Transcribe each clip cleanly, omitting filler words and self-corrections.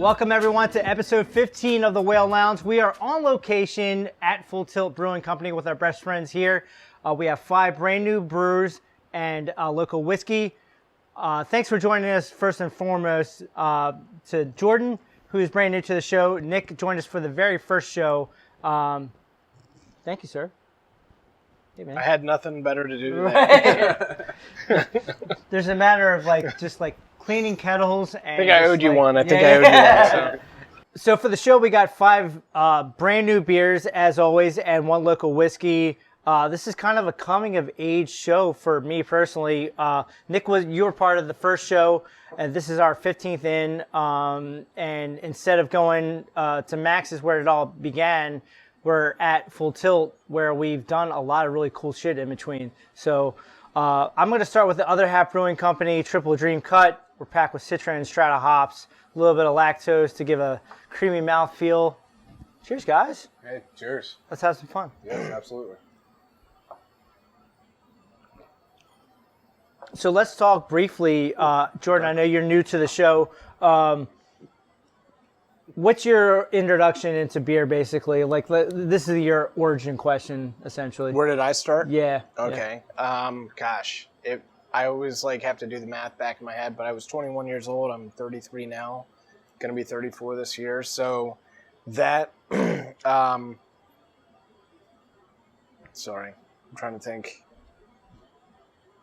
Welcome everyone to episode 15 of the Whale Lounge. We are on location at Full Tilt Brewing Company with our best friends here. We have 5 brand new brewers and local whiskey. Thanks for joining us first and foremost to Jordan, who is brand new to the show. Nick joined us for the very first show. Thank you, sir. Hey, man. I had nothing better to do today. Right. There's a matter of just cleaning kettles. And I think I owed you one. I think I owed you one. So for the show, we got 5 brand new beers, as always, and 1 local whiskey. This is kind of a coming of age show for me personally. Nick, you were part of the first show, and this is our 15th in. And instead of going to Max's where it all began, we're at Full Tilt where we've done a lot of really cool shit in between. So I'm going to start with the Other Half Brewing Company Triple Dream Cut. We're packed with Citra and Strata hops, a little bit of lactose to give a creamy mouthfeel. Cheers, guys. Hey, cheers. Let's have some fun. Yes, absolutely. So let's talk briefly. Jordan, I know you're new to the show. What's your introduction into beer, basically? This is your origin question, essentially. Where did I start? Yeah. Okay. Yeah. I always have to do the math back in my head, but I was 21 years old. I'm 33 now. Going to be 34 this year. So that, sorry, I'm trying to think.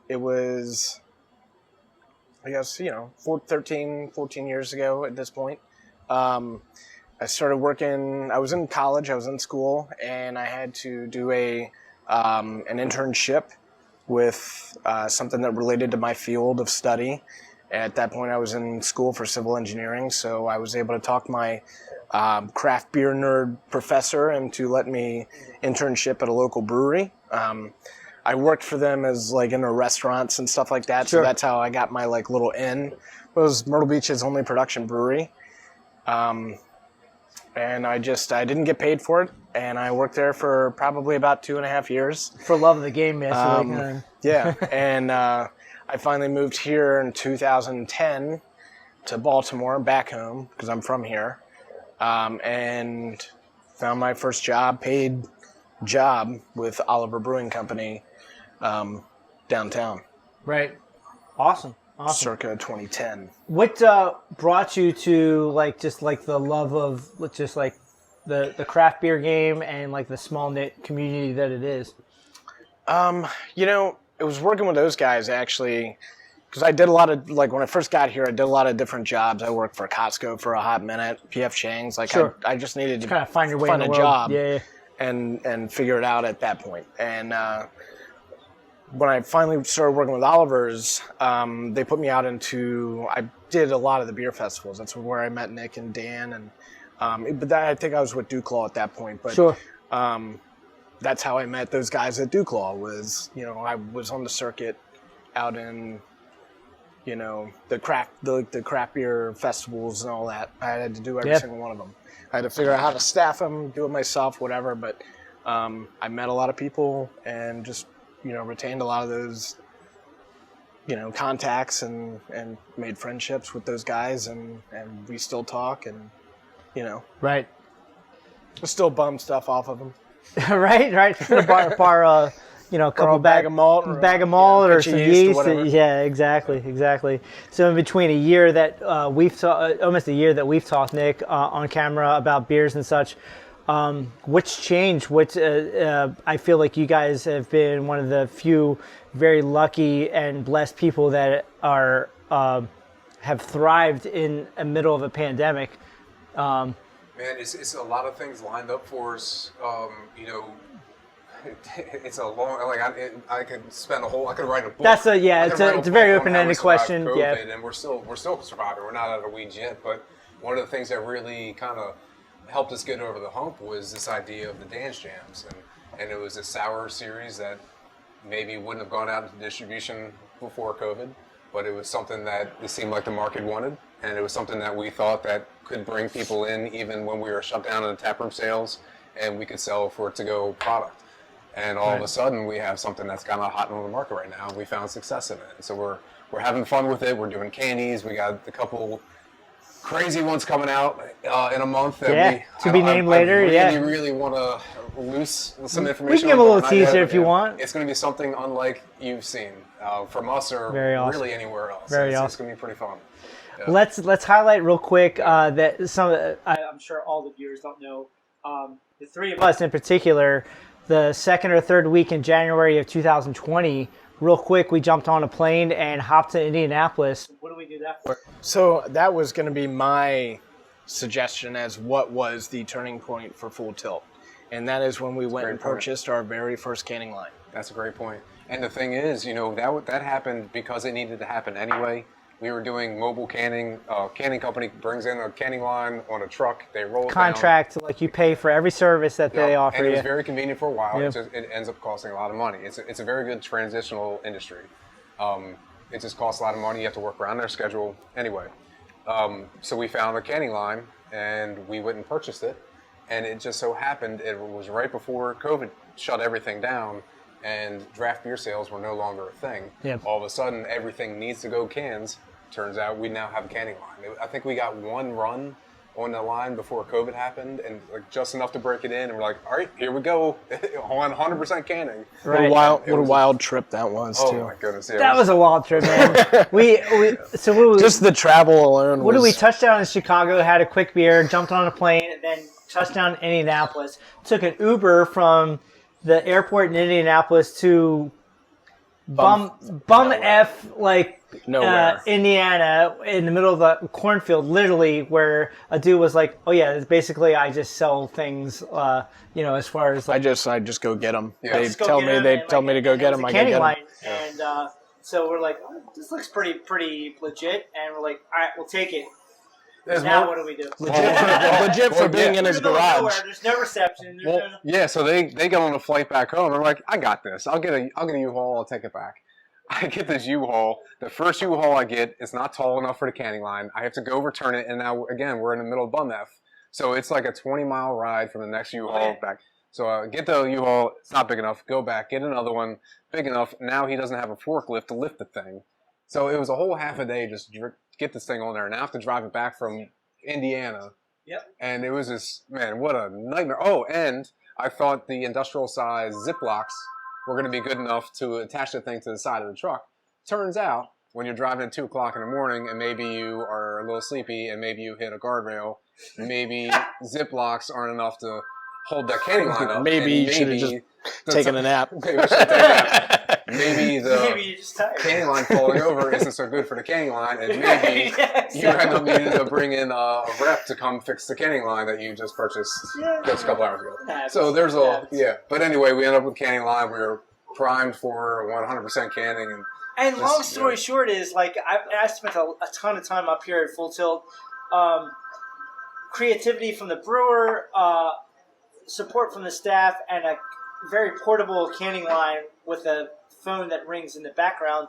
It was, I guess, 14 years ago at this point. I started working, I was in college, I was in school, and I had to do an internship with something that related to my field of study. At that point, I was in school for civil engineering, so I was able to talk my craft beer nerd professor into letting me internship at a local brewery. I worked for them as in their restaurants and stuff like that, Sure. So that's how I got my little in. It was Myrtle Beach's only production brewery. And I didn't get paid for it, and I worked there for probably about 2.5 years. For love of the game, man. Yeah, and I finally moved here in 2010 to Baltimore, back home, because I'm from here, and found my first paid job with Oliver Brewing Company downtown. Right. Awesome. Circa 2010. What brought you to the love of the craft beer game and the small knit community that it is? It was working with those guys actually, because I did a lot of when I first got here, I did a lot of different jobs. I worked for Costco for a hot minute, PF Chang's. Sure. I just needed to kind of find your way find in the a world. job, Yeah. and figure it out at that point. And when I finally started working with Oliver's, they put me out I did a lot of the beer festivals. That's where I met Nick and Dan, and I think I was with Duclaw at that point. But Sure. That's how I met those guys at Duclaw. I was on the circuit out in, the craft beer festivals and all that. I had to do every single one of them. I had to figure out how to staff them, do it myself, whatever. But I met a lot of people and just retained a lot of those, contacts and made friendships with those guys, and we still talk, and, Right. I still bum stuff off of them. right. Bar, a couple bag of malt, or some yeast. Or yeah, exactly. So in between a year that almost a year that we've talked, Nick, on camera about beers and such. What's changed? I feel like you guys have been one of the few very lucky and blessed people that are have thrived in the middle of a pandemic. Man, it's a lot of things lined up for us. It's a long I could spend I could write a book. It's a very open-ended question. COVID, yeah, and we're still surviving. We're not out of the weeds yet, but one of the things that really kind of helped us get over the hump was this idea of the dance jams, and it was a sour series that maybe wouldn't have gone out into distribution before COVID, but it was something that it seemed like the market wanted, and it was something that we thought that could bring people in even when we were shut down in the taproom sales, and we could sell for to-go product. And all of a sudden, we have something that's kind of hot on the market right now. We found success in it, and so we're having fun with it. We're doing candies. We got a couple crazy ones coming out in a month. That Yeah, to be named later, I yeah. really want to loose some information. We can give a on little that. teaser if you want. It's going to be something unlike you've seen from us or Very awesome. really anywhere else. Very It's awesome. going to be pretty fun. Let's highlight real quick that I'm sure all the viewers don't know. The three of us in particular, the second or third week in January of 2020, real quick, we jumped on a plane and hopped to Indianapolis. What do we do that for? So that was going to be my suggestion as what was the turning point for Full Tilt. And that is when we went and purchased our very first canning line. That's a great point. And the thing is, that happened because it needed to happen anyway. We were doing mobile canning. Canning company brings in a canning line on a truck. They roll it Contract, down. like you pay for every service that they offer and it you. was very convenient for a while. Yep. It ends up costing a lot of money. It's a very good transitional industry. It just costs a lot of money. You have to work around their schedule. Anyway, so we found a canning line, and we went and purchased it. And it just so happened it was right before COVID shut everything down, and draft beer sales were no longer a thing. Yep. All of a sudden, everything needs to go cans. Turns out we now have a canning line. I think we got one run on the line before COVID happened, and like just enough to break it in. And we're like, all right, here we go, on 100% canning. Right. What a wild trip that was, Oh too. my goodness! Yeah, That was a wild trip, man. Just the travel alone What was... did we touch down in Chicago, had a quick beer, jumped on a plane, and then touched down in Indianapolis. Took an Uber from the airport in Indianapolis to bum F, like, Nowhere. Indiana, in the middle of the cornfield, literally, where a dude was like, oh yeah, it's basically I just sell things, as far as like, I just go get them. Yeah. They Just go tell get me 'em, they and, tell like, me to go and get it was them. a I go canning get them. line, and so we're like, oh, this looks pretty legit, and we're like, all right, we'll take it. Now what do we do? Legit for being in his We're in the middle of garage. nowhere, there's no reception. There's no... Yeah, so they get on a flight back home. I'm like, I got this. I'll get a U-Haul. I'll take it back. I get this U-Haul. The first U-Haul I get is not tall enough for the canning line. I have to go return it, and now again we're in the middle of bum F. So it's like a 20-mile ride from the next U-Haul back. So get the U-Haul. It's not big enough. Go back. Get another one big enough. Now he doesn't have a forklift to lift the thing. So it was a whole half a day just get this thing on there. Now I have to drive it back from Indiana. Yep. And it was just, man, what a nightmare. Oh, and I thought the industrial size Ziplocs were going to be good enough to attach the thing to the side of the truck. Turns out, when you're driving at 2 o'clock in the morning and maybe you are a little sleepy and maybe you hit a guardrail, maybe Ziplocs aren't enough to hold that canning line up. Maybe you should have just taken a nap. Maybe I should have taken a nap. Maybe the Maybe you're just tired. canning line falling over isn't so good for the canning line, and maybe you end up needing to bring in a rep to come fix the canning line that you just purchased just a couple hours ago. So there's but anyway, we ended up with canning line. We were primed for 100% canning, And long story short is, like, I spent a ton of time up here at Full Tilt. Creativity from the brewer, support from the staff, and a very portable canning line with a phone that rings in the background.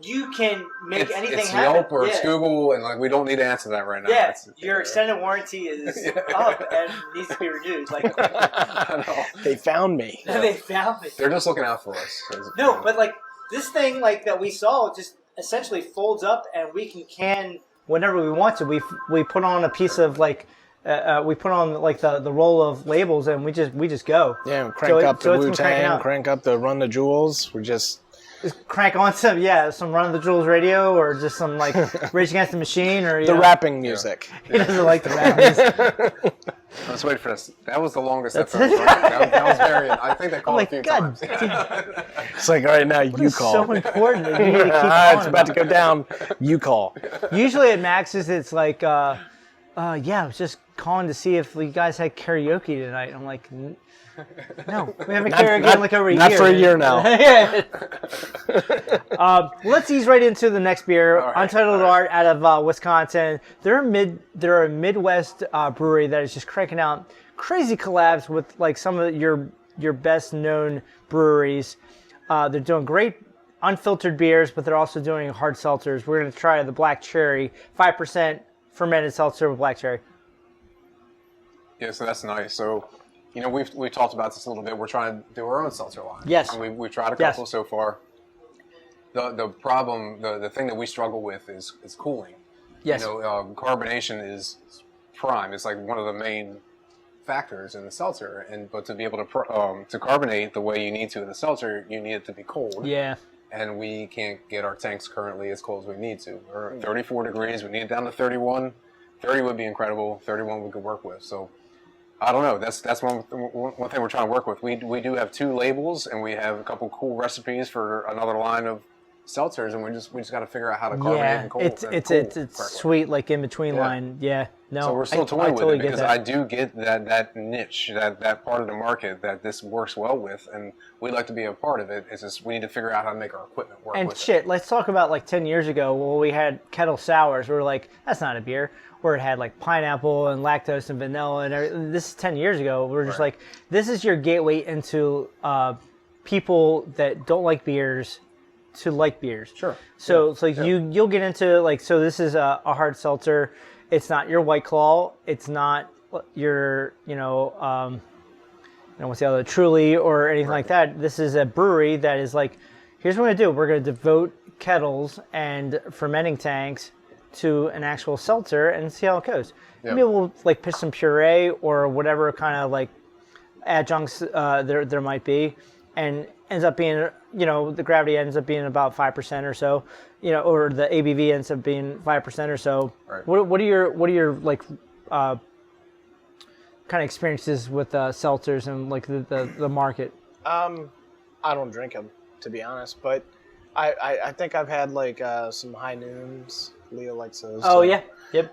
You can make anything it's happen. Yelp or it's Google, and like we don't need to answer that right now. Yeah, your extended warranty is up and needs to be renewed. Like, They found me. they found me. They're just looking out for us. No, but like this thing, like that we saw, just essentially folds up, and we can whenever we want to. We put on a piece of like. We put on like the roll of labels, and we just go. Yeah, crank up the it's been cracking Wu-Tang, out. crank up the Run the Jewels. We just Crank on some Run of the Jewels radio, or just some like Rage Against the Machine, or the rapping music. He doesn't like the rap music. Let's wait for this. That was the longest episode. Right? That was very. I think they called I'm a like, few God, times. It's like, all right, now you it's call. so important that you need to keep It's calling about to go down. You call. Usually at Max's, it's like, I was just calling to see if you guys had karaoke tonight. I'm like, no, we haven't karaoke in like over a year. Not for a year now. Let's ease right into the next beer, right, Untitled Art out of Wisconsin. They're a Midwest brewery that is just cranking out crazy collabs with like some of your best known breweries. They're doing great unfiltered beers, but they're also doing hard seltzers. We're going to try the Black Cherry, 5% fermented seltzer with black cherry. Yeah, so that's nice. So, we've talked about this a little bit. We're trying to do our own seltzer line. Yes. And we've tried a couple so far. The problem, the thing that we struggle with is cooling. Yes. Carbonation is prime. It's like one of the main factors in the seltzer, but to be able to carbonate the way you need to in the seltzer, you need it to be cold. Yeah. And we can't get our tanks currently as cold as we need to. We're at 34 degrees. We need it down to 31. 30 would be incredible. 31 we could work with. So I don't know. That's one thing we're trying to work with. We do have 2 labels, and we have a couple cool recipes for another line of seltzers, and we just got to figure out how to carbonate and cold. It's sweet, like in between line. Yeah. No. So we're still I toying with totally it get because that. I do get that niche, that part of the market that this works well with, and we'd like to be a part of it. It's just we need to figure out how to make our equipment work And with shit, it. let's talk about like 10 years ago when we had kettle sours. We were like, that's not a beer. Where it had like pineapple and lactose and vanilla and everything. This is 10 years ago. We were just like, this is your gateway into people that don't like beers to like beers. Sure. So you'll get into like, so this is a hard seltzer. It's not your White Claw. It's not your, what's the other, Truly or anything like that. This is a brewery that is like, here's what we're going to do. We're going to devote kettles and fermenting tanks to an actual seltzer and see how it goes. Yeah. Maybe we'll like put some puree or whatever kind of like adjuncts there might be, and ends up being, the gravity ends up being about 5% or so, or the ABV ends up being 5% or so. Right. What are your like kind of experiences with seltzers and like the market? I don't drink them, to be honest, but I think I've had like some High Noons. Leo likes those. Oh too. yeah, yep.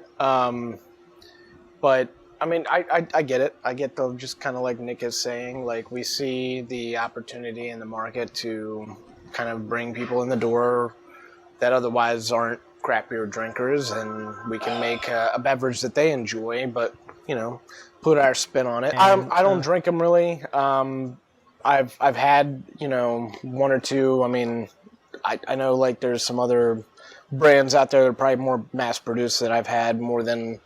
But I mean, I get it. I get the just kind of like Nick is saying, like we see the opportunity in the market to kind of bring people in the door that otherwise aren't craft beer drinkers, and we can make a beverage that they enjoy, but put our spin on it. I don't drink them really. I've had 1 or 2. I mean, I know like there's some other brands out there that are probably more mass produced that I've had more than.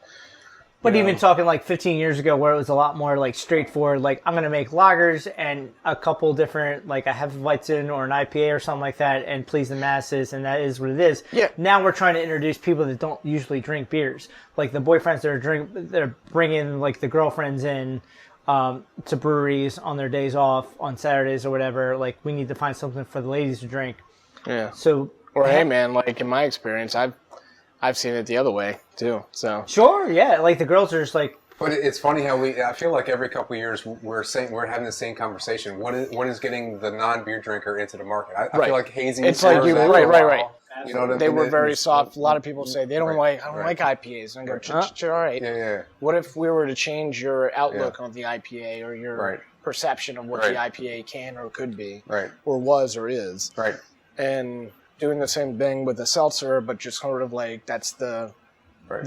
But even talking like 15 years ago, where it was a lot more like straightforward, like I'm going to make lagers and a couple different, like a Hefeweizen or an IPA or something like that, and please the masses, and that is what it is. Yeah. Now we're trying to introduce people that don't usually drink beers, like the boyfriends that are bringing like the girlfriends in to breweries on their days off on Saturdays or whatever. Like we need to find something for the ladies to drink. Yeah. So. Or hey, man, like in my experience, I've seen it the other way too. So sure, yeah, like the girls are just like. But it's funny how I feel like every couple of years we're having the same conversation. What is getting the non-beer drinker into the market? I feel like hazy. It's like you right. You know, they were very soft. A lot of people say they don't I don't like IPAs, and I go, all right. Yeah. What if we were to change your outlook on the IPA or your perception of what the IPA can or could be, or was or is, and doing the same thing with the seltzer, but just sort of like that's the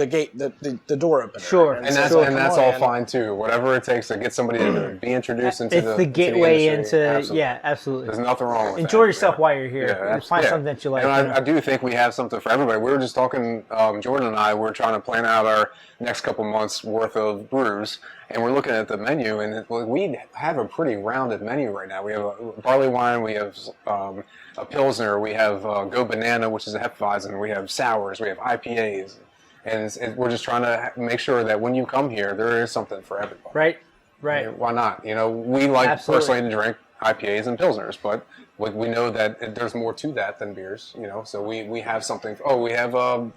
gate, the door opener. Sure, and that's all fine too. Whatever it takes to get somebody to be introduced into it's the gateway into absolutely. Yeah, absolutely. There's nothing wrong with Enjoy that. yourself while you're here. Find something that you like. And I do think we have something for everybody. We were just talking, Jordan and I, we're trying to plan out our next couple months worth of brews, and we're looking at the menu, and we have a pretty rounded menu right now. We have a barley wine, we have a Pilsner, we have Go Banana, which is a Hefeweizen, we have sours, we have IPAs, and we're just trying to make sure that when you come here, there is something for everybody. Right. I mean, why not? We like personally to drink IPAs and Pilsners, but we know that there's more to that than beers, so we have something. We have a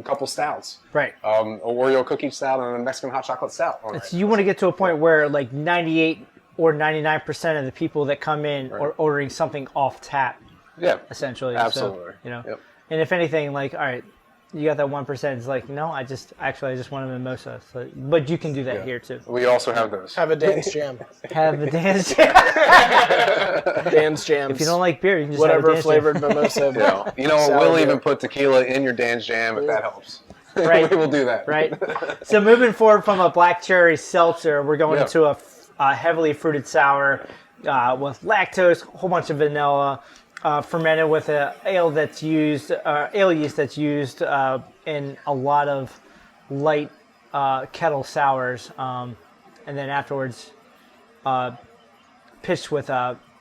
couple stouts. Right. Oreo cookie stout and a Mexican hot chocolate stout. You want to get to a point where like 98 or 99% of the people that come in are ordering something off tap. Yeah. Essentially. Absolutely. So, and if anything, like, all right, you got that 1%. It's like, no, I just want a mimosa. So, but you can do that here too. We also have those. Have a dance jam. Have a dance jam. Dance jams. If you don't like beer, you can just whatever have a flavored mimosa. We'll even put tequila in your dance jam if that helps. Right. We will do that. Right. So moving forward from a black cherry seltzer, we're going into a heavily fruited sour with lactose, a whole bunch of vanilla. Fermented with ale yeast that's used in a lot of light kettle sours, and then afterwards pitched with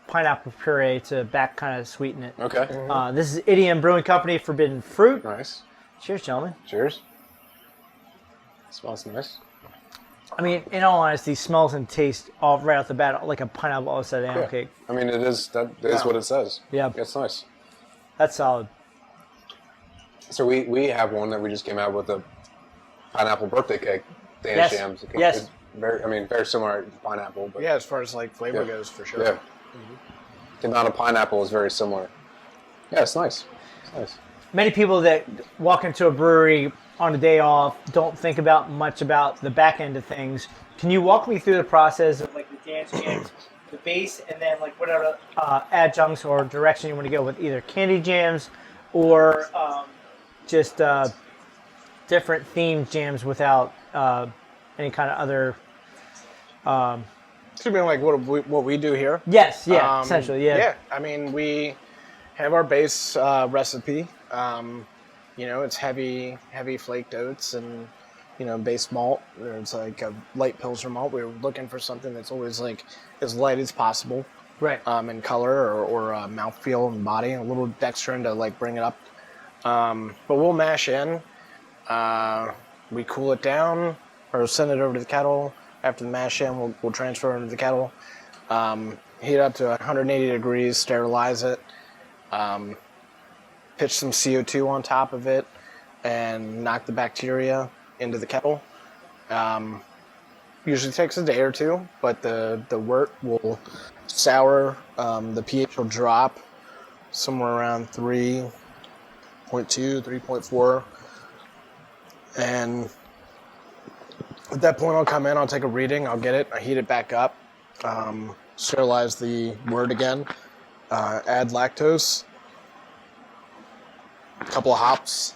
pineapple puree to back kind of sweeten it. Okay. This is Idiom Brewing Company, Forbidden Fruit. Nice. Cheers, gentlemen. Cheers. Smells nice. I mean, in all honesty, smells and taste all right off the bat like a pineapple upside down cake. I mean, it is what it says. Yeah. It's nice. That's solid. So we have one that we just came out with, a pineapple birthday cake. Dan Yes. Shams. Yes. It's very similar to pineapple. But Yeah, as far as like flavor Yeah. goes, for sure. Yeah. The amount of pineapple is very similar. Yeah, it's nice. It's nice. Many people that walk into a brewery on a day off don't think about much about the back end of things. Can you walk me through the process of like the dance jams, the base, and then like whatever adjuncts or direction you want to go with, either candy jams or just different themed jams without any kind of other. So you mean like what we do here? Yes, yeah, essentially, yeah. Yeah, I mean, we have our base recipe. You know, it's heavy flaked oats and, you know, base malt. It's like a light Pilsner malt. We were looking for something that's always like as light as possible. Right. In color or mouthfeel and body, a little dextrin to like bring it up. But we'll mash in. We cool it down or send it over to the kettle. After the mash in, we'll transfer it into the kettle. Heat up to 180 degrees, sterilize it. Pitch some CO2 on top of it and knock the bacteria into the kettle. Usually takes a day or two, but the wort will sour. The pH will drop somewhere around 3.2, 3.4. And at that point, I'll come in, I'll take a reading, I'll get it, I heat it back up, sterilize the wort again, add lactose, a couple of hops,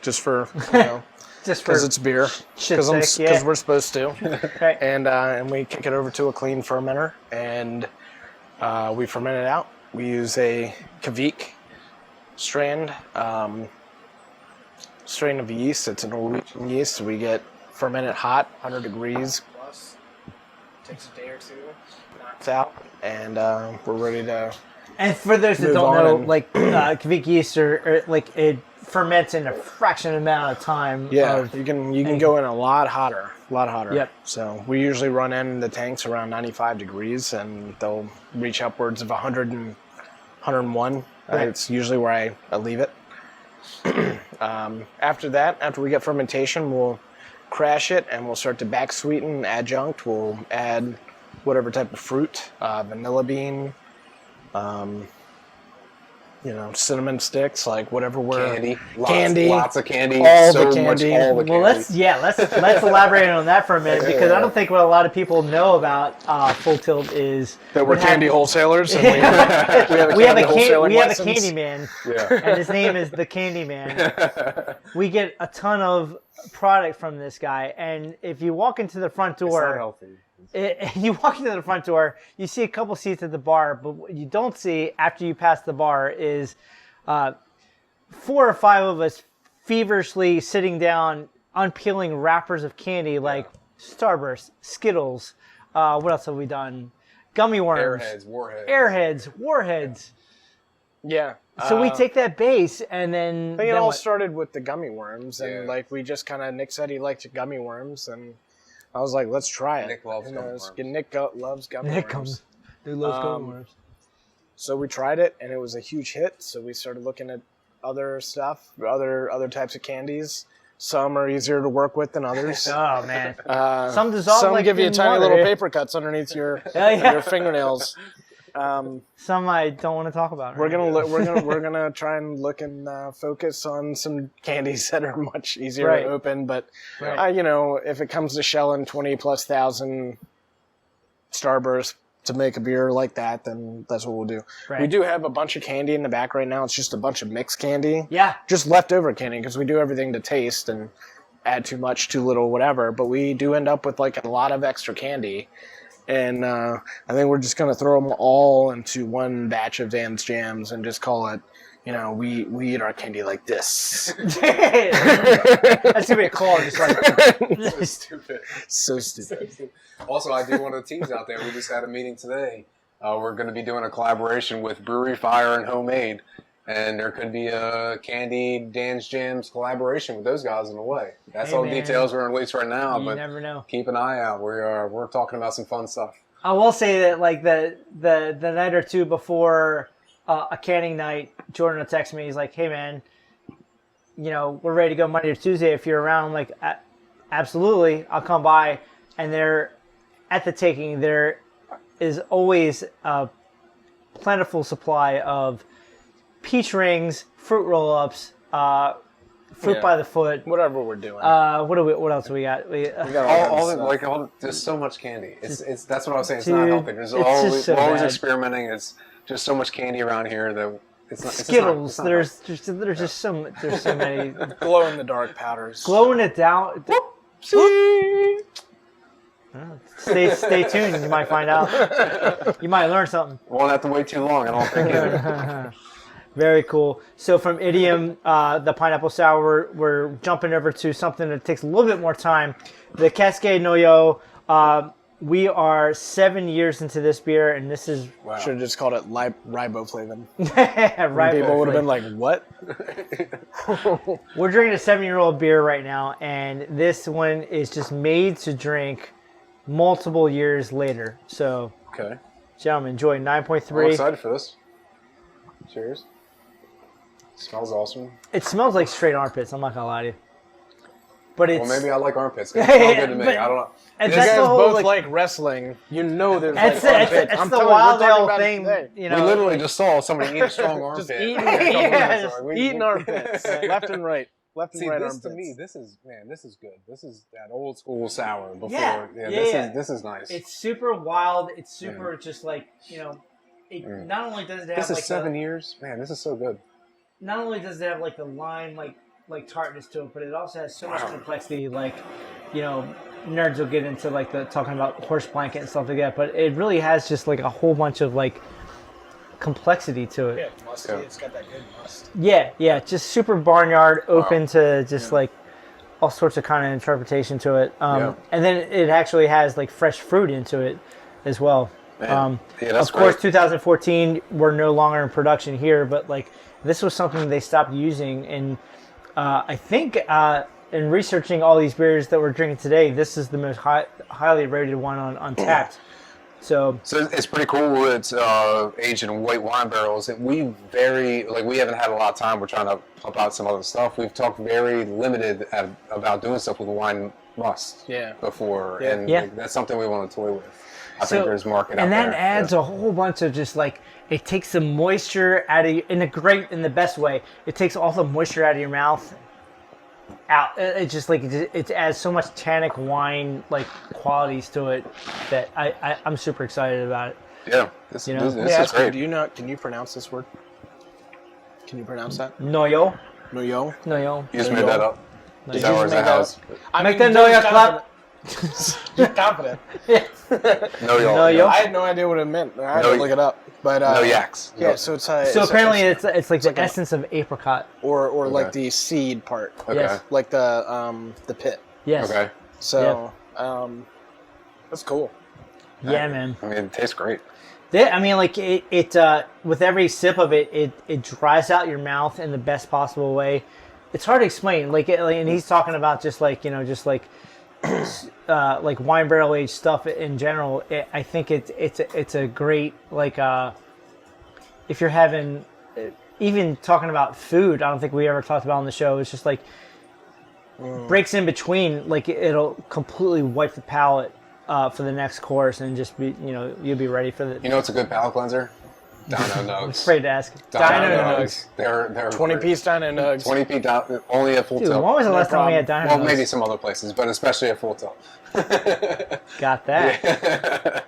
just for, you know, Just for because it's beer, shit's because sake, yeah. we're supposed to. Right. And we kick it over to a clean fermenter, and we ferment it out. We use a Kvik strain of yeast. It's a Norwegian yeast. We get fermented hot, 100 degrees plus. Takes a day or two, knocks out, and we're ready to. And for those that Move don't on know, and- like Kvik yeast, or like it ferments in a fraction amount of time. Yeah, of- you can go in a lot hotter. Yep. So we usually run in the tanks around 95 degrees, and they'll reach upwards of 100 and 101. Right. It's usually where I leave it. After that, after we get fermentation, we'll crash it, and we'll start to back sweeten, adjunct. We'll add whatever type of fruit, vanilla bean, you know, cinnamon sticks, like whatever we're Candy. Candy. Lots of candy. All the so candy. much all the candy. Well, let's elaborate on that for a minute, because I don't think what a lot of people know about Full Tilt is that we're what candy happens- wholesalers. And we have a wholesaling license. candy man, Yeah. and his name is the Candy Man. We get a ton of product from this guy, and if you walk into the front It's not door, healthy. you walk into the front door, you see a couple seats at the bar, but what you don't see after you pass the bar is 4 or 5 of us feverishly sitting down, unpeeling wrappers of candy like Starburst, Skittles. What else have we done? Gummy worms, Airheads, Warheads. Yeah. So we take that base and then. I think it then all what? started with the gummy worms, and Yeah. like we just kind of Nick said he liked gummy worms, and I was like, let's try it. Nick loves Who gummy knows? worms. Nick loves gummy Nick worms. loves gummy Um, worms. So we tried it, and it was a huge hit. So we started looking at other stuff, other types of candies. Some are easier to work with than others. Oh man. Uh, Some dissolve Some like give you in tiny water, little yeah. paper cuts underneath your Yeah. your fingernails. Some I don't want to talk about. We're right gonna now. look. We're gonna try and look and focus on some candies that are much easier Right. to open. But Right. you know, if it comes to shelling 20,000+ Starburst to make a beer like that, then that's what we'll do. Right. We do have a bunch of candy in the back right now. It's just a bunch of mixed candy, Yeah. just leftover candy, because we do everything to taste and add too much, too little, whatever. But we do end up with like a lot of extra candy. And I think we're just going to throw them all into one batch of Dan's Jams and just call it, you know, we eat our candy like this. That's gonna be a call, just like So stupid. So stupid. Also, I do want to tease out there. We just had a meeting today. We're going to be doing a collaboration with Brewery Fire and Homemade. And there could be a Candy Dan's Jams collaboration with those guys in a way. That's Hey, all man. details are released right now, You but never know. keep an eye out. We're talking about some fun stuff. I will say that like the night or two before a canning night, Jordan will text me. He's like, "Hey man, we're ready to go Monday or Tuesday if you're around." I'm like, "Absolutely, I'll come by." And there, at the taking, there is always a plentiful supply of peach rings, fruit roll-ups, fruit Yeah. by the foot. Whatever we're doing. What else do we got? we got All there's so much candy. It's that's what I was saying. It's not Dude, healthy. There's it's always just so we're always bad. experimenting. It's just so much candy around here that it's not. Skittles. It's not There's just so many. glow in the dark powders. Glowing it down. Stay tuned. You might find out. You might learn something. Won't have to wait too long. I don't think either. Very cool. So from Idiom, the pineapple sour, we're jumping over to something that takes a little bit more time. The Cascade Noyo. We are 7 years into this beer, and this is Wow. Should have just called it riboflavin. right. People would have been like, "What?" We're drinking a 7-year-old beer right now, and this one is just made to drink multiple years later. So, Okay. gentlemen, enjoy I'm 9.3. excited for this. Cheers. Smells awesome. It smells like straight armpits. I'm not gonna lie to you, but it's Well, maybe I like armpits. They smell good to me. but- I don't know. and You that's guys the whole both like wrestling. You know there's That's like it. armpits. It's I'm the telling you, we're wild talking ale about it thing. today. You know, We literally just saw somebody eat a strong armpit. Just eating, Yeah, eating armpits, left and right, left and See, right this armpits. to me, this is good. This is that old school sour. Before, Yeah, this is nice. it's super wild. It's super just like It not only does it have This is like 7 years, man. This is so good. not only does it have like the lime like tartness to it, but it also has so much complexity. Like, nerds will get into like the talking about horse blanket and stuff like that, but it really has just like a whole bunch of like complexity to it. Yeah, musty. Yeah. It's got that good must. Yeah, just super barnyard, open to just like all sorts of kind of interpretation to it. Yeah. And then it actually has like fresh fruit into it as well. Man. Yeah, that's Of course, great. 2014, we're no longer in production here, but like this was something they stopped using. And I think in researching all these beers that we're drinking today, this is the most highly rated one on Untapped. So it's pretty cool. It's aged in white wine barrels. We haven't had a lot of time. We're trying to pump out some other stuff. We've talked very limited about doing stuff with wine must before, and Yeah. like, that's something we want to toy with. I think there's market out and there. that adds a whole bunch of just like it takes the moisture out of in the best way. It takes all the moisture out of your mouth out. It just like it adds so much tannic wine like qualities to it that I'm super excited about it. Yeah, this Let me is ask you, great. can you pronounce this word? Can you pronounce that? Noyo. Noyo? Noyo. You just made that up. No, Is you that just or is made that that how up. it's... I Make mean, the Noyo Joe's clap. You're confident. No, y'all. No, yo. I had no idea what it meant. I had No, to look it up. But No yaks. Yeah, so it's So apparently it's like the like a- essence of apricot. or like the seed part, Okay. Yes. like the pit. Yes. Okay. So that's cool. Yeah, man. I mean, it tastes great. I mean, like it with every sip of it, it dries out your mouth in the best possible way. It's hard to explain. And he's talking about just like like wine barrel aged stuff in general. I think it's a great like if you're having even talking about food. I don't think we ever talked about on the show. It's just like breaks in between. Like it'll completely wipe the palate for the next course and just be you'll be ready for the. You know, it's a good palate cleanser. Dino I'm Nugs. afraid to ask. Dino Nugs. They're 20-piece Dino Nugs. 20p down, only at Full Dude, Tilt. when was the last time we had problem. Dino Well, Nugs? maybe some other places, but especially at Full Tilt. Got that.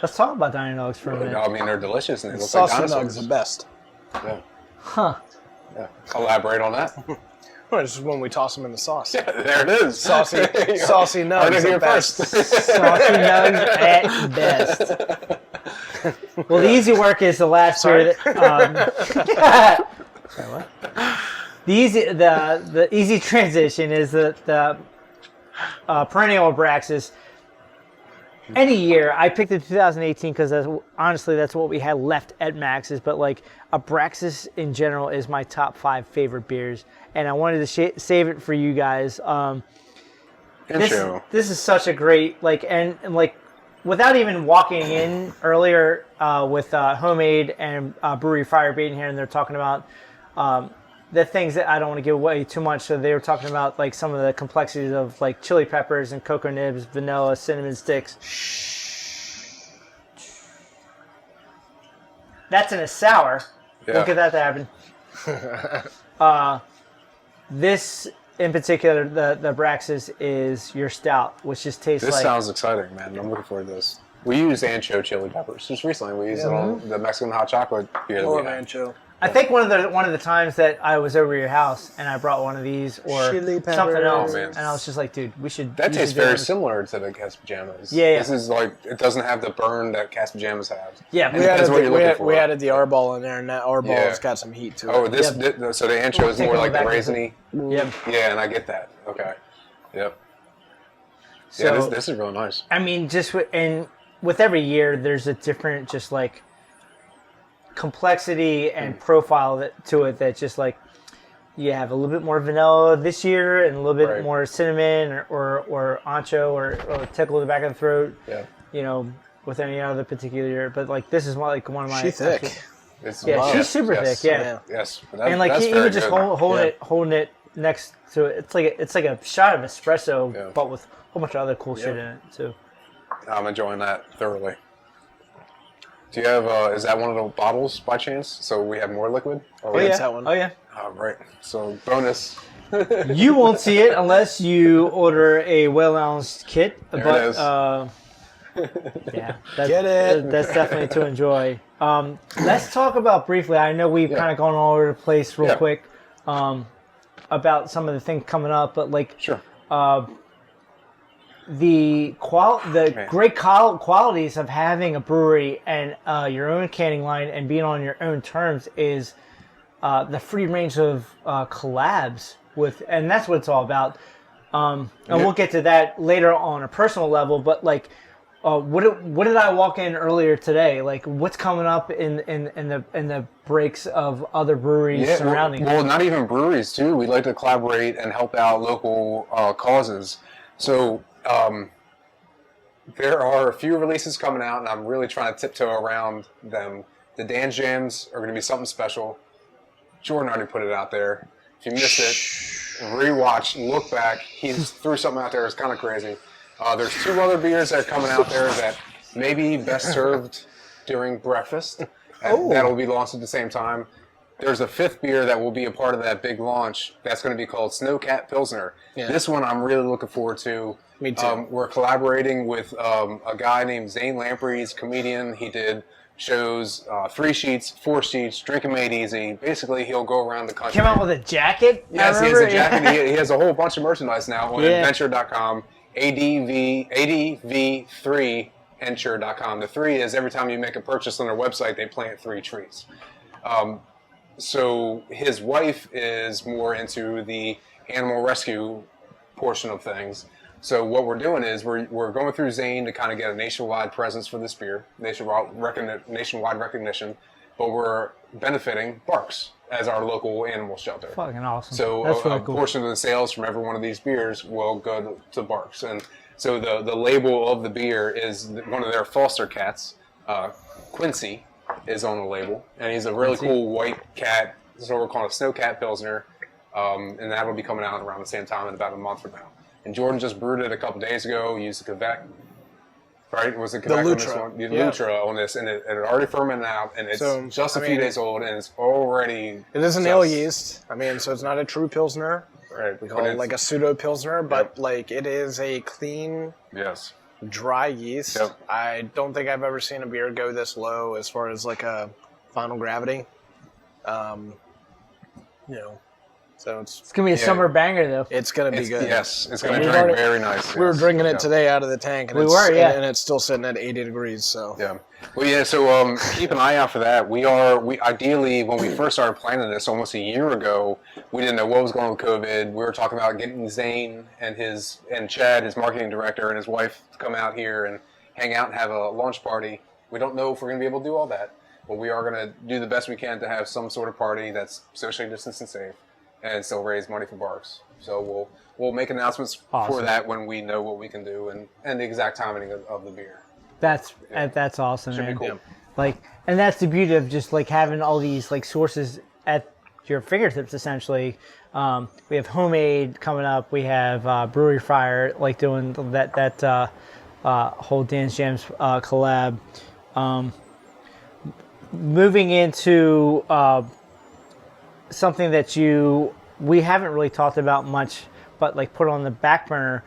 Let's talk about Dino Nugs for a minute. No, I mean, they're delicious and they look Saucy like Nugs dinosaurs. the best. Yeah. Huh. Yeah. Elaborate on that. Well, it's just when we toss them in the sauce. There it is. Saucy Nugs Heard it the here best. first. Saucy Nugs at best. Well, the easy work is the last beer. Sorry, what? The easy transition is the perennial Abraxas. any year. I picked the 2018 because honestly, that's what we had left at Max's. But like Abraxas in general is my top 5 favorite beers, and I wanted to save it for you guys. This is such a great and like without even walking in earlier with Homemade and Brewery Fire being here, and they're talking about the things that I don't want to give away too much. So they were talking about like some of the complexities of like chili peppers and cocoa nibs, vanilla, cinnamon sticks. That's in a sour. Yeah. Look at that happen. This in particular, the Abraxas is your stout, which just tastes This like... sounds exciting, man. I'm looking forward to this. We used ancho chili peppers just recently. We used it on the Mexican hot chocolate beer that we had. Ancho. I think one of the times that I was over your house and I brought one of these or Chili peppers. something else, Oh, man. and I was just like, dude, we should. That we tastes should do very this. similar to the Cas Pajamas. Yeah. This is like, it doesn't have the burn that Cas Pajamas have. Yeah, We Depends added, what you're looking for. we added the R-ball in there, and that R-ball's Yeah. got some heat to it. Oh, so the ancho is Take more it like the back raisiny. Yep. Yeah, and I get that. Okay. Yep. So, Yeah, this is really nice. I mean, just with every year, there's a different just like complexity and profile to it that just like you have a little bit more vanilla this year and a little bit Right. more cinnamon or ancho or tickle in the back of the throat. Yeah. You know, with any other particular year, but like this is like one of my. She's thick. It's, Yeah, she's yes, super yes, thick. Yeah, Yes. That, and like that's even very just good. holding it next to it, it's like a shot of espresso, Yeah. but with a whole bunch of other cool shit in it too. I'm enjoying that thoroughly. Do you have, is that one of the bottles by chance? So we have more liquid? Or Oh we- yeah, that one. oh yeah. Right. So bonus. You won't see it unless you order a well-announced kit. There but, it is. Yeah, that's, Get it. That's definitely to enjoy. Let's talk about briefly. I know we've kind of gone all over the place real Yeah. quick about some of the things coming up, but like Sure. the Man. great qualities of having a brewery and your own canning line and being on your own terms is the free range of collabs with, and that's what it's all about. And we'll get to that later on a personal level, but like, what did I walk in earlier today? Like, what's coming up in the breaks of other breweries surrounding? Well, not even breweries too. We like to collaborate and help out local causes. So there are a few releases coming out, and I'm really trying to tiptoe around them. The Dan Jams are going to be something special. Jordan already put it out there. If you missed it, rewatch, look back. He threw something out there. It's kind of crazy. There's 2 other beers that are coming out there that may be best served during breakfast. That'll be launched at the same time. There's a 5th beer that will be a part of that big launch that's going to be called Snowcat Pilsner. Yeah. This one I'm really looking forward to. Me too. We're collaborating with a guy named Zane Lamprey. He's a comedian. He did shows 3 sheets, 4 sheets, Drink 'em Made Easy. Basically, he'll go around the country. Came out with a jacket. Yes, I he has a remember? jacket. He has a whole bunch of merchandise now on Yeah. adventure.com, adv3enture.com. The 3 is every time you make a purchase on their website, they plant 3 trees. So his wife is more into the animal rescue portion of things. So what we're doing is we're going through Zane to kind of get a nationwide presence for this beer, nationwide recognition, but we're benefiting Barks as our local animal shelter. Fucking awesome. So that's a really cool. portion of the sales from every one of these beers will go to Barks. And so the label of the beer is one of their foster cats, Quincy, is on the label. And he's a really cool white cat. So we're calling a Snowcat Pilsner. And that'll be coming out around the same time in about a month from now. And Jordan just brewed it a couple days ago. Used the Quebec. Right? Was it Quebec on this Lutra. one? The Yeah. Lutra on this. And it had already fermented out. And it's So, just a I few mean, days old. And it's already... It is an just- ale yeast. I mean, so it's not a true pilsner. Right. We call it like a pseudo pilsner, but like it is a clean, Yes. dry yeast. Yep. I don't think I've ever seen a beer go this low as far as like a final gravity. So It's gonna be a summer banger though. it's gonna be good. Yes, it's going to We've drink already- very nice. We were yes. drinking it Yeah. today out of the tank, and We it's, were, yeah. and it's still sitting at 80 degrees. So Yeah. Well, yeah. So keep an eye out for that. We ideally when we first started planning this almost a year ago, we didn't know what was going on with COVID. We were talking about getting Zane and Chad, his marketing director, and his wife to come out here and hang out and have a launch party. We don't know if we're going to be able to do all that, but we are going to do the best we can to have some sort of party that's socially distanced and safe, and still raise money for Barks. So we'll make announcements for that when we know what we can do and the exact timing of the beer. That's awesome, Should man. be cool. Like, and that's the beauty of just like having all these like sources at your fingertips. Essentially, we have Homemade coming up. We have Brewery Fire, like doing that whole Dance Jams collab. Moving into something that we haven't really talked about much, but like put on the back burner.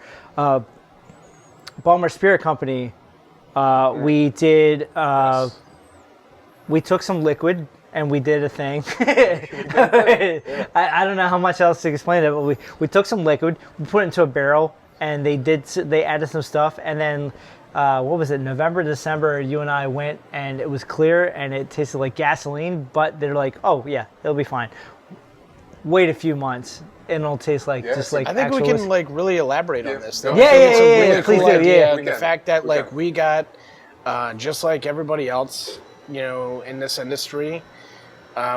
Balmer Spirit Company. We did. We took some liquid and we did a thing. I don't know how much else to explain it, but we took some liquid, we put it into a barrel, and they added some stuff, and then what was it? November, December, you and I went, and it was clear, and it tasted like gasoline. But they're like, oh yeah, it'll be fine. Wait a few months, and it'll taste like just like. I think we actual can whiskey. like really elaborate on this. Yeah, I yeah, think it's a yeah, really please cool do, idea. yeah. We The can. fact that We like can. we got, just like everybody else, in this industry,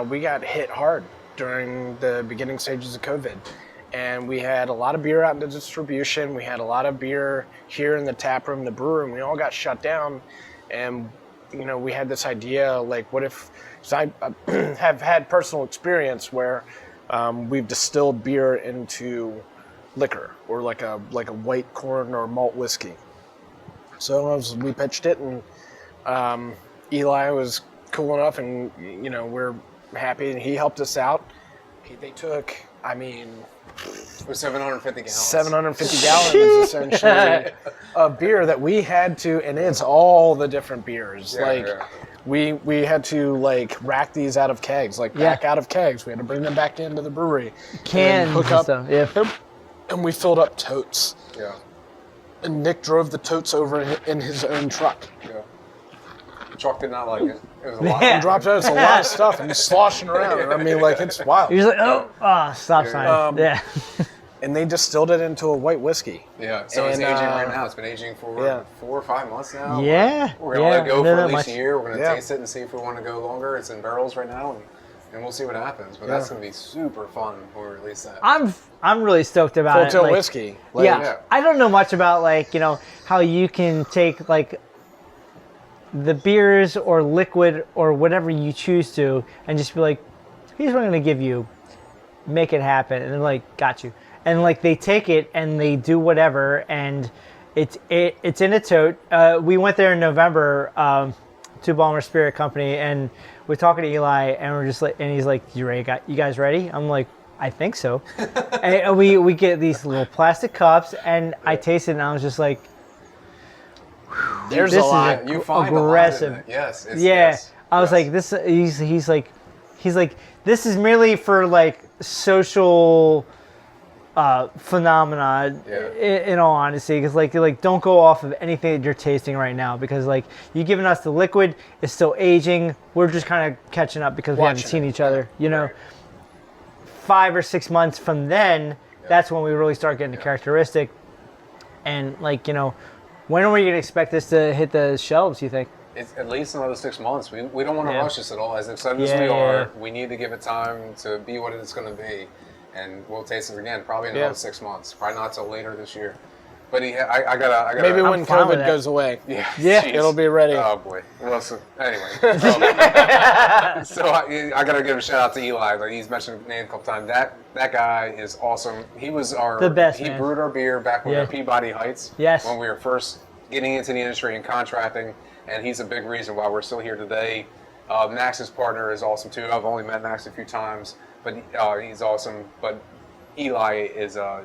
we got hit hard during the beginning stages of COVID. And we had a lot of beer out into distribution. We had a lot of beer here in the tap room, the brew room. We all got shut down. And, we had this idea, like, what if, so I have had personal experience where we've distilled beer into liquor or like a white corn or malt whiskey. So we pitched it, and Eli was cool enough, and, we're happy, and he helped us out. They took, It was 750 gallons. 750 gallons essentially of beer that we had to, and it's all the different beers. Yeah. We had to like rack these out of kegs, back out of kegs. We had to bring them back into the brewery, cans and hook and up, stuff. Yeah. and we filled up totes. Yeah. And Nick drove the totes over in his own truck. Yeah. Chuck did not like it. It was a lot. Yeah. Dropped out, it's a lot of stuff, and he's sloshing around. It's wild. He was like, stop sign. Yeah. And they distilled it into a white whiskey. Yeah, so it's And, aging right now. It's been aging for 4 or 5 months now. Yeah. We're going to let it go for at least much. a year. We're going to Yeah. taste it and see if we want to go longer. It's in barrels right now, and we'll see what happens. But that's going to be super fun when we release that. I'm really stoked about Full it. tilt like, whiskey. Yeah, I don't know much about how you can take like the beers or liquid or whatever you choose to and just be like, here's what I'm gonna give you, make it happen, and then like got you, and like they take it and they do whatever, and it's in a tote. We went there in November to Balmer Spirit Company, and we're talking to Eli, and we're just like, and he's like, you ready? You guys ready? I'm like, I think so. And we get these little plastic cups, and I tasted it, and I was just like, There's this a lot. is You find aggressive. a lot in it. Yes. I was like, this. He's like, this is merely for like social phenomena. Yeah. In all honesty, because like don't go off of anything that you're tasting right now, because like you giving us the liquid, it's still aging. We're just kind of catching up because we haven't Watching seen it. each other. Right. 5 or 6 months from then, that's when we really start getting the characteristic. And when are we going to expect this to hit the shelves, you think? It's at least another 6 months. We don't want to Yeah. rush this at all. As excited as Yeah, we yeah, are, yeah. we need to give it time to be what it's going to be. And we'll taste it again, probably in another Yeah. 6 months. Probably not till later this year. But I gotta. Maybe I'm when fine with COVID that. goes away. Yeah, Yeah. It'll be ready. Oh boy. Well, so anyway, so I gotta give a shout out to Eli. Like he's mentioned his name a couple times. That guy is awesome. He was The best, He man. brewed our beer back when we Yeah. were Peabody Heights. Yes. When we were first getting into the industry and contracting, and he's a big reason why we're still here today. Max's partner is awesome too. I've only met Max a few times, but he's awesome. But Eli is a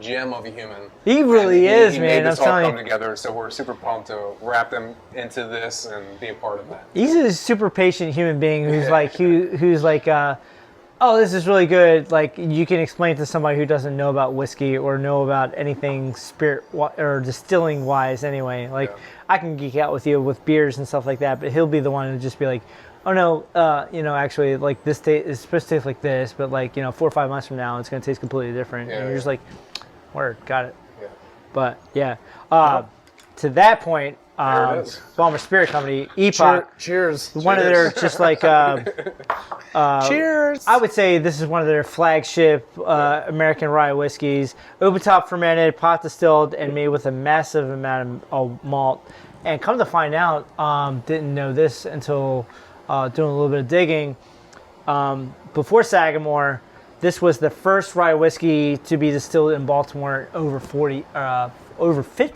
gem of a human. He really And is, he man. Made I'm this all telling come you. together, so we're super pumped to wrap them into this and be a part of that. He's a super patient human being who's Yeah. like who's like, oh, this is really good. Like you can explain to somebody who doesn't know about whiskey or know about anything spirit or distilling wise. Anyway, like Yeah. I can geek out with you with beers and stuff like that, but he'll be the one to just be like, oh no, actually, like this is supposed to taste like this, but like 4 or 5 months from now, it's gonna taste completely different. Yeah, and you're just yeah. like, word, got it. Yeah. But yeah, to that point, There it is. Balmer Spirit Company, Epoch. Cheers. One of their just like Cheers. I would say this is one of their flagship American rye whiskeys. Open top fermented, pot distilled, and made with a massive amount of malt. And come to find out, didn't know this until doing a little bit of digging. Before Sagamore, this was the first rye whiskey to be distilled in Baltimore over 50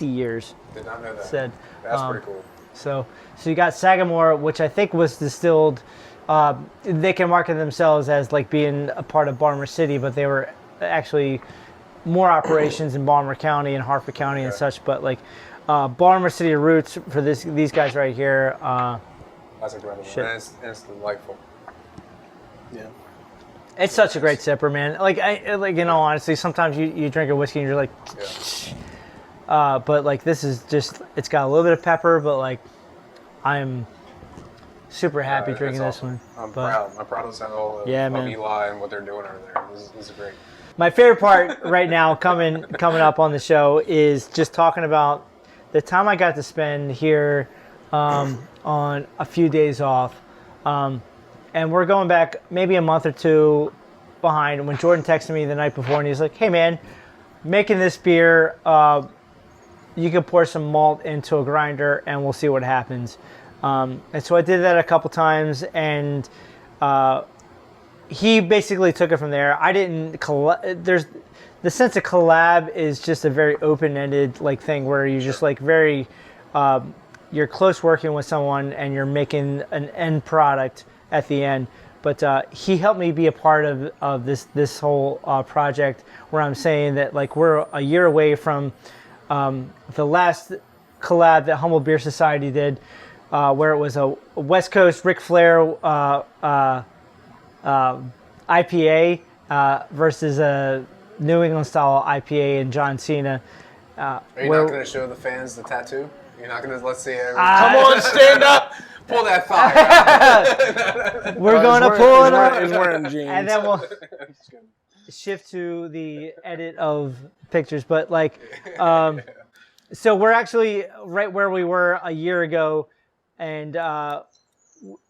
years. Did not know that. Said. That's pretty cool. So you got Sagamore, which I think was distilled. They can market themselves as like being a part of Baltimore City, but they were actually more operations in Baltimore County and Hartford County and such. But like Baltimore City roots for these guys right here. That's incredible. And it's delightful. Yeah. It's such a great sipper, man. Like in all honesty, sometimes you drink a whiskey and you're like, but like this is just, it's got a little bit of pepper, but like I'm super happy drinking this awesome. one. I'm But proud. I'm proud of Sentinel of man. Eli and what they're doing over there. This is great. My favorite part right now coming up on the show is just talking about the time I got to spend here on a few days off. And we're going back maybe a month or two behind when Jordan texted me the night before and he's like, hey man, making this beer, you can pour some malt into a grinder and we'll see what happens. And so I did that a couple times and he basically took it from there. I didn't there's the sense of collab is just a very open-ended like thing where you just like very you're close working with someone and you're making an end product at the end. But he helped me be a part of this whole project where I'm saying that like we're a year away from the last collab that Humble Beer Society did, where it was a West Coast Ric Flair IPA versus a New England style IPA and John Cena. Are you not going to show the fans the tattoo? You're not going to, let's see. Come on, stand up. Pull that fire. We're going to pull it up. He's wearing jeans. And then we'll shift to the edit of pictures. But like, so we're actually right where we were a year ago, and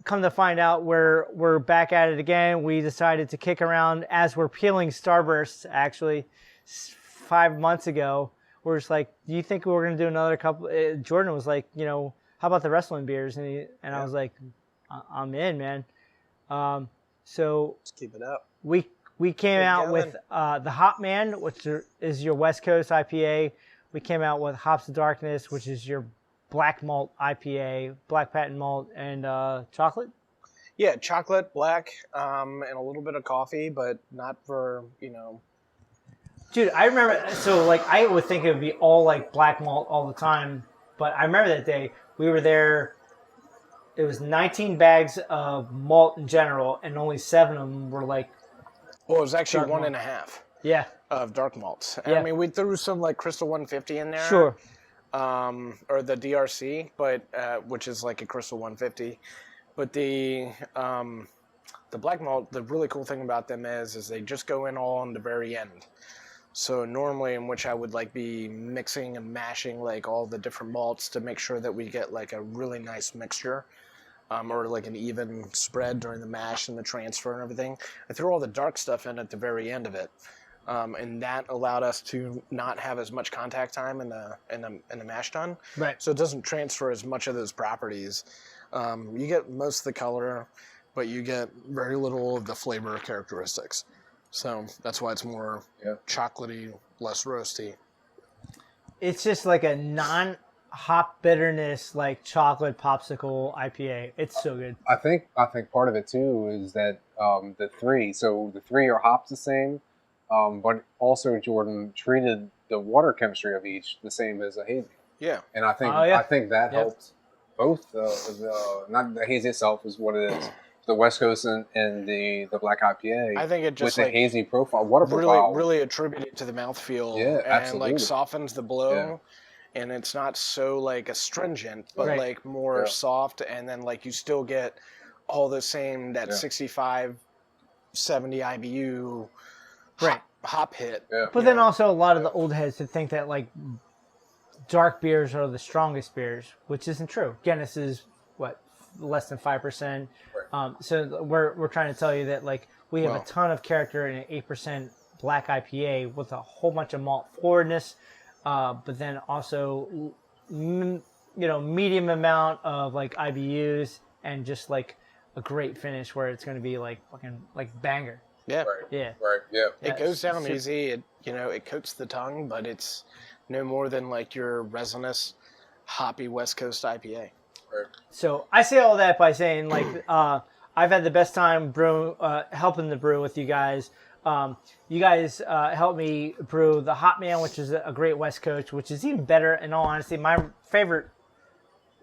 come to find out we're back at it again. We decided to kick around as we're peeling Starbursts. Actually, 5 months ago, we're just like, do you think we're gonna do another couple? Jordan was like, how about the wrestling beers? And I was like, I'm in, man. So Let's keep it up. We came out with the Hop Man, which is your West Coast IPA. We came out with Hops of Darkness, which is your black malt IPA, black patent malt, and chocolate. Yeah, chocolate, black, and a little bit of coffee, but not for, Dude, I remember, so like I would think it would be all like black malt all the time, but I remember that day we were there. It was 19 bags of malt in general, and only 7 of them were like. Well, it was actually Dark 1.5 Yeah. of dark malts. Yeah. I mean, we threw some like Crystal 150 in there. Sure. Or the DRC, but which is like a Crystal 150. But the black malt, the really cool thing about them is they just go in all on the very end. So normally in which I would like be mixing and mashing like all the different malts to make sure that we get like a really nice mixture. Or like an even spread during the mash and the transfer and everything. I threw all the dark stuff in at the very end of it. And that allowed us to not have as much contact time in the mash tun. Right. So it doesn't transfer as much of those properties. You get most of the color, but you get very little of the flavor characteristics. So that's why it's more chocolatey, less roasty. It's just like a non-hop bitterness, like chocolate popsicle IPA. It's so good. I think part of it too is that the three are hops the same, but also Jordan treated the water chemistry of each the same as a hazy. Yeah. And I think that helped both not the hazy itself is what it is. The West Coast and the black IPA. I think it just with the hazy profile, water profile, really attributed to the mouthfeel. Yeah, and absolutely. like softens the blow, and it's not so like astringent, but like more soft, and then like you still get all the same that 65, 70 IBU hop hit. Yeah. But then also a lot of the old heads that think that like dark beers are the strongest beers, which isn't true. Guinness is what, less than 5%. Right. So we're trying to tell you that like we have Well. a ton of character in an 8% black IPA with a whole bunch of malt forwardness, but then also medium amount of like IBUs and just like a great finish where it's going to be like fucking like banger. Yeah. Right. Yeah. Right. Yeah. It goes down super- easy. It coats the tongue, but it's no more than like your resinous, hoppy West Coast IPA. Right. So I say all that by saying like I've had the best time helping the brew with you guys. You guys helped me brew the Hot Man, which is a great West Coast, which is even better. In all honesty, my favorite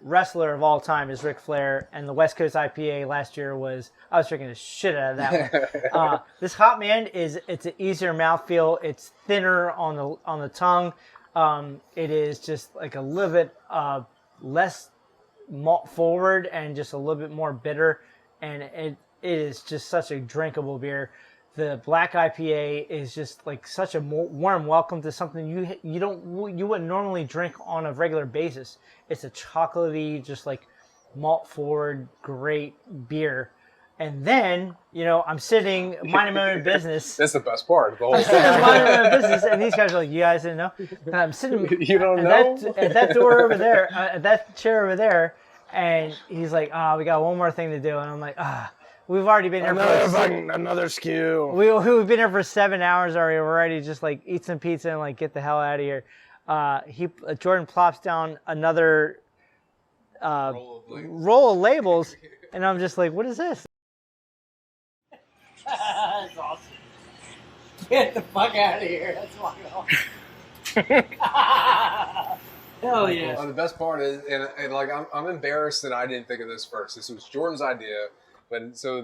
wrestler of all time is Ric Flair, and the West Coast IPA last year I was drinking the shit out of that one. This Hot Man it's an easier mouthfeel. It's thinner on the tongue. It is just like a little bit less malt forward and just a little bit more bitter, and it is just such a drinkable beer. The black IPA is just like such a warm welcome to something you wouldn't normally drink on a regular basis. It's a chocolatey, just like malt forward, great beer. And then, I'm sitting, minding my own business. That's the best part of the whole I'm thing. sitting minding my own business, and these guys are like, "You guys didn't know?" And I'm sitting You don't at know? at that door over there, at that chair over there, and he's like, we got one more thing to do," and I'm like, we've already been here Another skew. We've been here for 7 hours already. We're ready to just like eat some pizza and like get the hell out of here. Jordan plops down another roll of labels, and I'm just like, "What is this?" That's awesome. Get the fuck out of here. That's fucking awesome. Hell yeah. The best part is, and like I'm embarrassed that I didn't think of this first. This was Jordan's idea, but so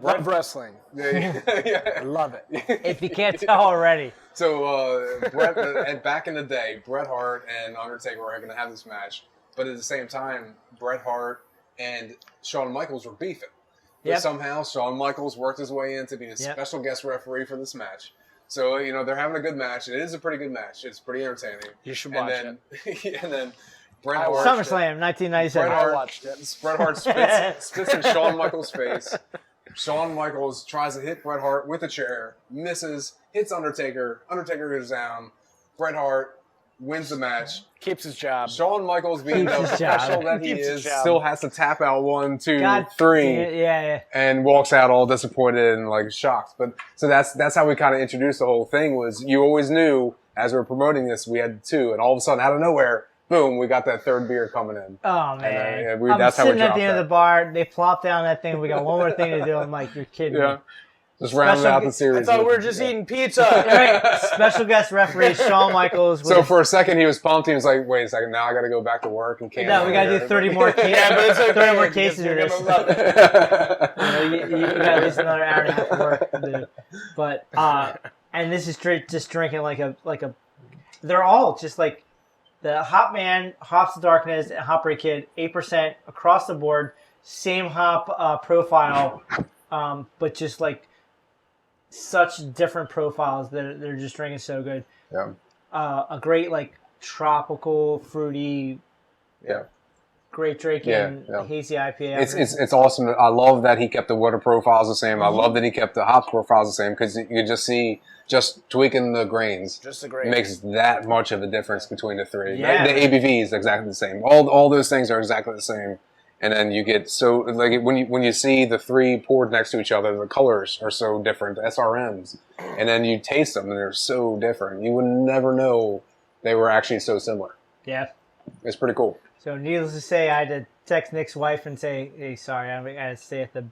Love wrestling. yeah. Love it. If you can't tell already. So Bret, and back in the day, Bret Hart and Undertaker were going to have this match, but at the same time, Bret Hart and Shawn Michaels were beefing. But Yep. somehow Shawn Michaels worked his way into being a special guest referee for this match. So they're having a good match. It is a pretty good match. It's pretty entertaining. You should watch it. And then Bret I Hart. watched SummerSlam, 1997. Bret Hart, watched it. Bret Hart spits in Shawn Michaels' face. Shawn Michaels tries to hit Bret Hart with a chair, misses, hits Undertaker. Undertaker goes down. Bret Hart wins the match. Keeps his job. Shawn Michaels, being Keeps the his job. professional that he Keeps his is, job. still has to tap out 1, 2, God 3, yeah. and walks out all disappointed and like shocked. But so that's how we kind of introduced the whole thing. Was you always knew as we were promoting this we had 2, and all of a sudden out of nowhere, boom, we got that third beer coming in. Oh man, yeah, I'm that's how we sitting at dropped the end of that. the bar. They plop down that thing. We got one more thing to do. I'm like, "You're kidding Yeah, me." just rounding Special out the guest- I series. thought we were just eating pizza. Right. Special guest referee Shawn Michaels. with So his- for a second he was pumped. He was like, "Wait a second, now I got to go back to work and can't." no, we gotta do 30 more cases. Yeah, but it's okay. 30 more because cases you're of this. gonna love it. You got at least another hour and a half of work to do. But and this is just drinking like a. They're all just like the Hop Man, Hops of Darkness, and Hop Break Kid, 8% across the board, same hop profile, but just like such different profiles that they're just drinking so good. Yeah. A great like tropical, fruity, Yeah. great drinking Yeah. hazy IPA. It's awesome. I love that he kept the water profiles the same. I love that he kept the hops profiles the same because you can just see tweaking the grains Just a great. makes that much of a difference between the 3. Yeah. The ABV is exactly the same. All those things are exactly the same. And then you get so like when you see the 3 poured next to each other, the colors are so different, SRMs, and then you taste them and they're so different. You would never know they were actually so similar. Yeah. It's pretty cool. So needless to say, I had to text Nick's wife and say, "Hey, sorry, I had to stay at the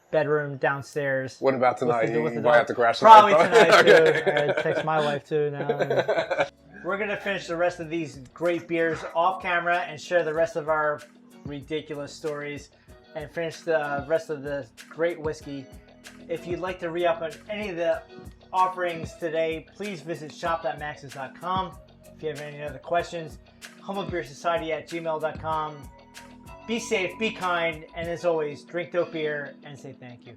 bedroom downstairs." What about tonight? with You the might dog. have to crash Probably tonight. tonight too. Okay. I had to text my wife too now. We're gonna finish the rest of these great beers off camera and share the rest of our ridiculous stories and finish the rest of the great whiskey. If you'd like to re-up on any of the offerings today, please visit shop.maxis.com. If you have any other questions, humblebeersociety@gmail.com. Be safe, be kind, and as always, drink dope beer and say thank you.